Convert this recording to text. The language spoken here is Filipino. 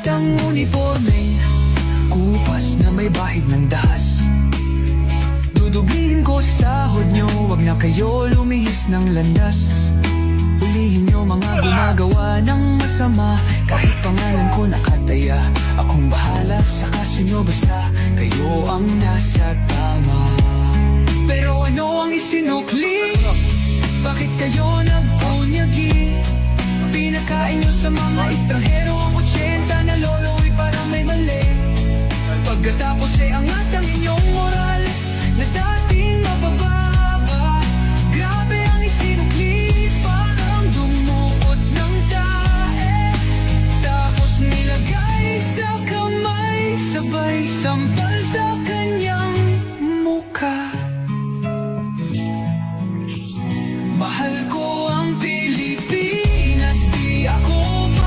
ang uniformeng kupas na may bahid ng dahas. Dudublihin ko sahod nyo, wag na kayo lumihis ng landas. Hulihin nyo mga gumagawa ng masama, kahit pangalan ko nakataya. Akong bahala sa kaso nyo, basta kayo ang nasa tama. Pero ano ang isinukli? Bakit kayo nagpunyagi? Pinakain nyo sa mga estranghero ang 80 na lolo'y parang may mali. Pagkatapos ay angat ang inyong moral na dating mabababa. Grabe ang isinukli, parang dumukot ng tae. Tapos nilagay sa kamay, sabay sampa.